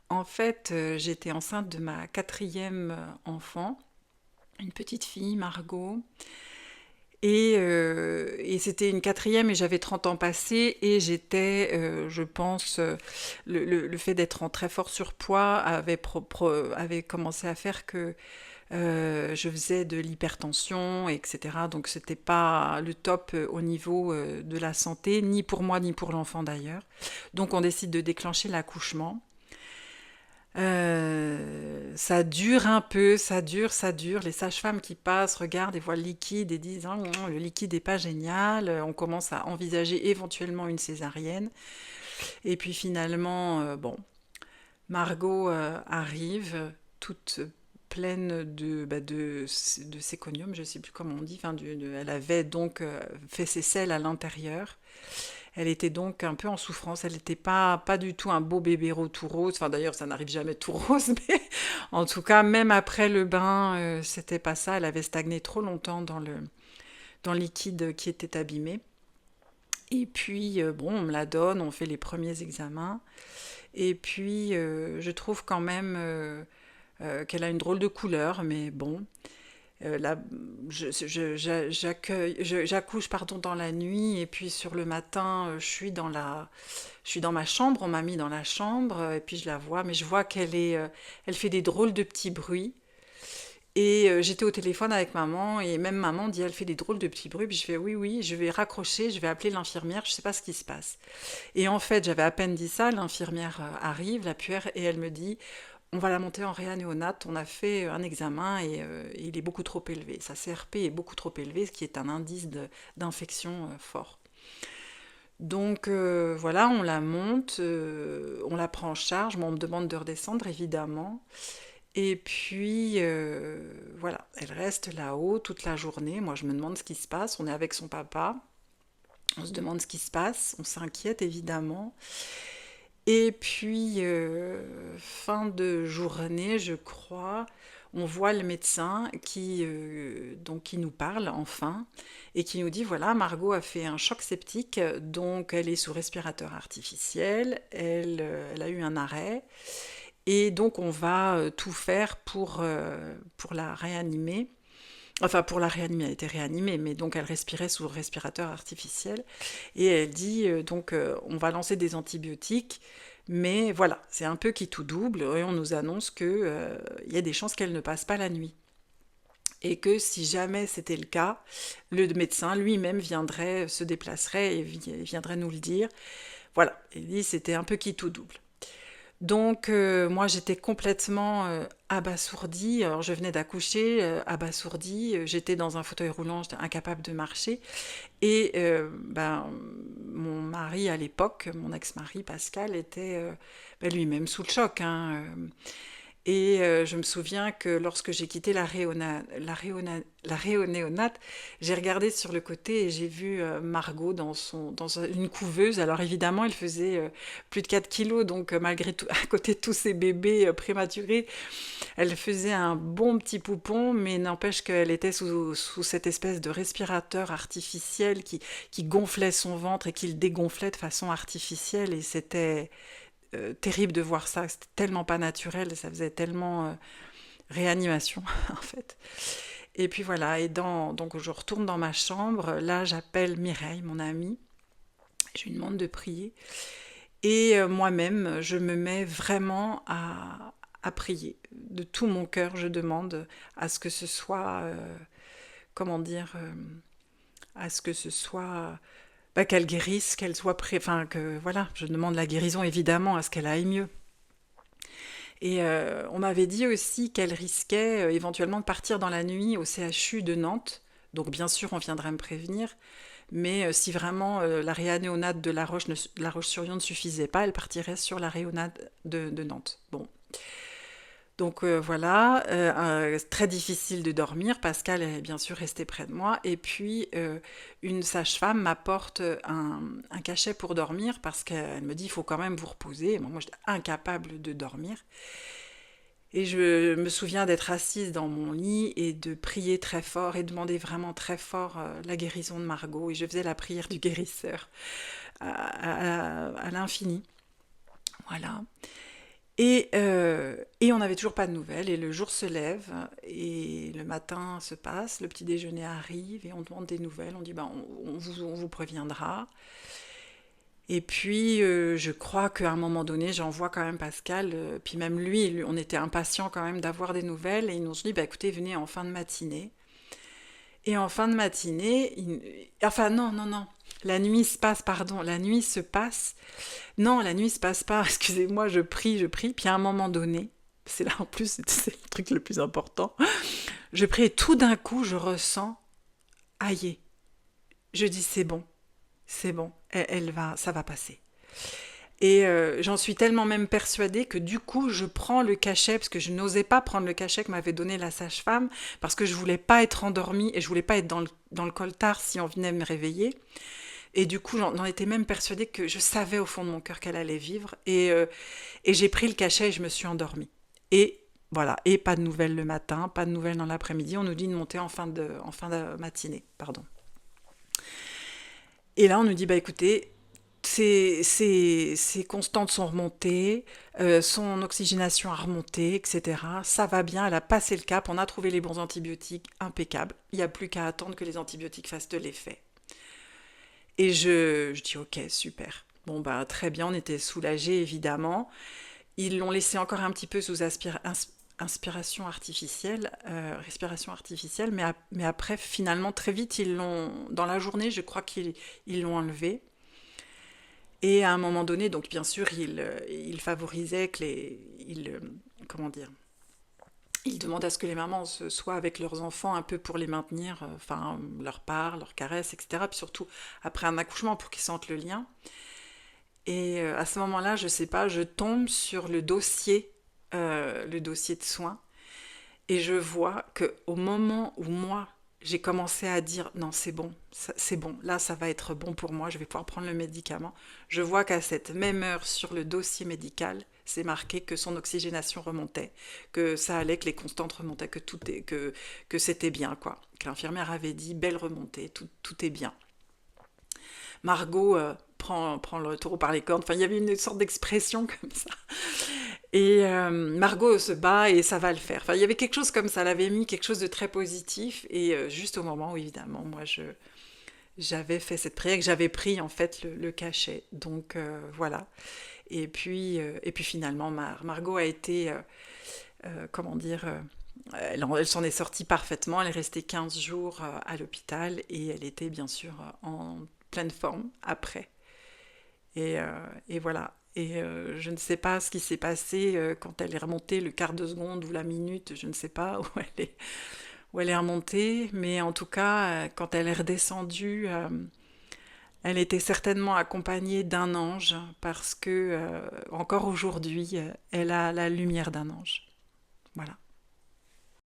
En fait, j'étais enceinte de ma quatrième enfant, une petite fille, Margot. Et c'était une quatrième et j'avais 30 ans passés et j'étais, je pense, le fait d'être en très fort surpoids avait commencé à faire que je faisais de l'hypertension, etc. Donc c'était pas le top au niveau de la santé, ni pour moi ni pour l'enfant d'ailleurs. Donc on décide de déclencher l'accouchement. Ça dure un peu, ça dure. Les sages-femmes qui passent regardent et voient le liquide et disent ah, non, le liquide n'est pas génial. On commence à envisager éventuellement une césarienne. Et puis finalement, bon, Margot arrive toute pleine de séconium, je ne sais plus comment on dit. Enfin, elle avait donc fait ses selles à l'intérieur. Elle était donc un peu en souffrance. Elle n'était pas du tout un beau bébé tout rose. Enfin, d'ailleurs, ça n'arrive jamais tout rose, mais en tout cas, même après le bain, c'était pas ça. Elle avait stagné trop longtemps dans le liquide qui était abîmé. Et puis, bon, on me la donne, on fait les premiers examens. Et puis, je trouve quand même qu'elle a une drôle de couleur, mais bon. Là, j'accouche pardon, dans la nuit, et puis sur le matin, je suis dans ma chambre, on m'a mis dans la chambre, et puis je la vois, mais je vois elle fait des drôles de petits bruits. Et j'étais au téléphone avec maman, et même maman dit, elle fait des drôles de petits bruits, puis je fais, oui, oui, je vais raccrocher, je vais appeler l'infirmière, je sais pas ce qui se passe. Et en fait, j'avais à peine dit ça, l'infirmière arrive, la puère, et elle me dit, on va la monter en réa-néonate, on a fait un examen et il est beaucoup trop élevé. Sa CRP est beaucoup trop élevé, ce qui est un indice d'infection fort. Donc voilà, on la monte, on la prend en charge, bon, on me demande de redescendre évidemment. Et puis voilà, elle reste là-haut toute la journée. Moi je me demande ce qui se passe, on est avec son papa, on se demande ce qui se passe, on s'inquiète évidemment. Et puis, fin de journée, je crois, on voit le médecin qui nous parle enfin et qui nous dit, voilà, Margot a fait un choc septique, donc elle est sous respirateur artificiel, elle a eu un arrêt, et donc on va tout faire pour la réanimer. Enfin, pour la réanimer, elle était réanimée, mais donc elle respirait sous respirateur artificiel. Et elle dit, donc, on va lancer des antibiotiques, mais voilà, c'est un peu qui tout double, et on nous annonce que il y a des chances qu'elle ne passe pas la nuit. Et que si jamais c'était le cas, le médecin lui-même viendrait, se déplacerait et viendrait nous le dire. Voilà, il dit c'était un peu qui tout double. Donc moi j'étais complètement abasourdie. Alors je venais d'accoucher, abasourdie. J'étais dans un fauteuil roulant, j'étais incapable de marcher. Et mon mari à l'époque, mon ex-mari Pascal, était lui-même sous le choc, hein. Et je me souviens que lorsque j'ai quitté la réonéonate, j'ai regardé sur le côté et j'ai vu Margot dans une couveuse. Alors évidemment, elle faisait plus de 4 kilos, donc malgré tout, à côté de tous ces bébés prématurés, elle faisait un bon petit poupon, mais n'empêche qu'elle était sous cette espèce de respirateur artificiel qui gonflait son ventre et qui le dégonflait de façon artificielle. Et c'était terrible de voir ça. C'était tellement pas naturel, ça faisait tellement réanimation en fait. Et puis voilà, donc je retourne dans ma chambre. Là, j'appelle Mireille, mon amie. Je lui demande de prier. Et moi-même, je me mets vraiment à prier. De tout mon cœur, je demande à ce que ce soit, comment dire, à ce que ce soit, qu'elle guérisse, qu'elle soit enfin que voilà, je demande la guérison évidemment à ce qu'elle aille mieux. Et on m'avait dit aussi qu'elle risquait éventuellement de partir dans la nuit au CHU de Nantes. Donc bien sûr, on viendrait me prévenir. Mais si vraiment la réanéonate de La Roche-sur-Yon ne suffisait pas, elle partirait sur la réanéonate de Nantes. Bon. Donc voilà, très difficile de dormir. Pascal est bien sûr resté près de moi. Et puis, une sage-femme m'apporte un cachet pour dormir parce qu'elle me dit, il faut quand même vous reposer. Bon, moi, j'étais incapable de dormir. Et je me souviens d'être assise dans mon lit et de prier très fort et demander vraiment très fort la guérison de Margot. Et je faisais la prière du guérisseur à l'infini. Voilà. Et on n'avait toujours pas de nouvelles. Et le jour se lève, et le matin se passe, le petit déjeuner arrive, et on demande des nouvelles. On dit, ben, on vous préviendra. Et puis, je crois qu'à un moment donné, j'envoie quand même Pascal, puis même lui, on était impatient quand même d'avoir des nouvelles, et ils nous ont dit, bah écoutez, venez en fin de matinée. Et en fin de matinée, enfin non, non, non, la nuit se passe, pardon, la nuit se passe. Non, la nuit se passe pas, excusez-moi, je prie, puis à un moment donné, c'est là en plus, c'est le truc le plus important, je prie et tout d'un coup, je ressens, aïe, je dis c'est bon, elle va, ça va passer. Et j'en suis tellement même persuadée que du coup, je prends le cachet, parce que je n'osais pas prendre le cachet que m'avait donné la sage-femme, parce que je voulais pas être endormie et je voulais pas être dans le coltard si on venait me réveiller. Et du coup, j'en étais même persuadée que je savais au fond de mon cœur qu'elle allait vivre. Et j'ai pris le cachet et je me suis endormie. Et voilà, et pas de nouvelles le matin, pas de nouvelles dans l'après-midi. On nous dit de monter en fin de matinée, pardon. Et là, on nous dit, bah écoutez, ses constantes sont remontées, son oxygénation a remonté, etc. Ça va bien, elle a passé le cap, on a trouvé les bons antibiotiques, impeccable. Il n'y a plus qu'à attendre que les antibiotiques fassent de l'effet. Et je dis, ok, super. Bon, bah très bien, on était soulagés, évidemment. Ils l'ont laissé encore un petit peu sous inspiration artificielle, respiration artificielle, mais après, finalement, très vite, dans la journée, je crois qu'ils l'ont enlevé. Et à un moment donné, donc bien sûr, il favorisait que comment dire, il demande à ce que les mamans soient avec leurs enfants un peu pour les maintenir, enfin, leur part, leur caresse, etc. Puis surtout après un accouchement pour qu'ils sentent le lien. Et à ce moment-là, je sais pas, je tombe sur le dossier de soins, et je vois que au moment où moi j'ai commencé à dire non, c'est bon, c'est bon, là ça va être bon pour moi, je vais pouvoir prendre le médicament, je vois qu'à cette même heure sur le dossier médical, c'est marqué que son oxygénation remontait, que ça allait, que les constantes remontaient, que c'était bien, quoi. Que l'infirmière avait dit belle remontée, tout est bien. Margot prend le taureau par les cornes. Enfin, il y avait une sorte d'expression comme ça. Et Margot se bat et ça va le faire. Enfin, il y avait quelque chose comme ça. Elle avait mis quelque chose de très positif. Et juste au moment où, évidemment, moi, j'avais fait cette prière, que j'avais pris, en fait, le cachet. Donc, voilà. Et puis finalement, Margot a été, comment dire, elle s'en est sortie parfaitement. Elle est restée 15 jours à l'hôpital et elle était, bien sûr, en pleine forme après. Et, euh, et voilà. Et je ne sais pas ce qui s'est passé quand elle est remontée, le quart de seconde ou la minute, je ne sais pas où elle est remontée, mais en tout cas, quand elle est redescendue, elle était certainement accompagnée d'un ange, parce que encore aujourd'hui, elle a la lumière d'un ange. Voilà.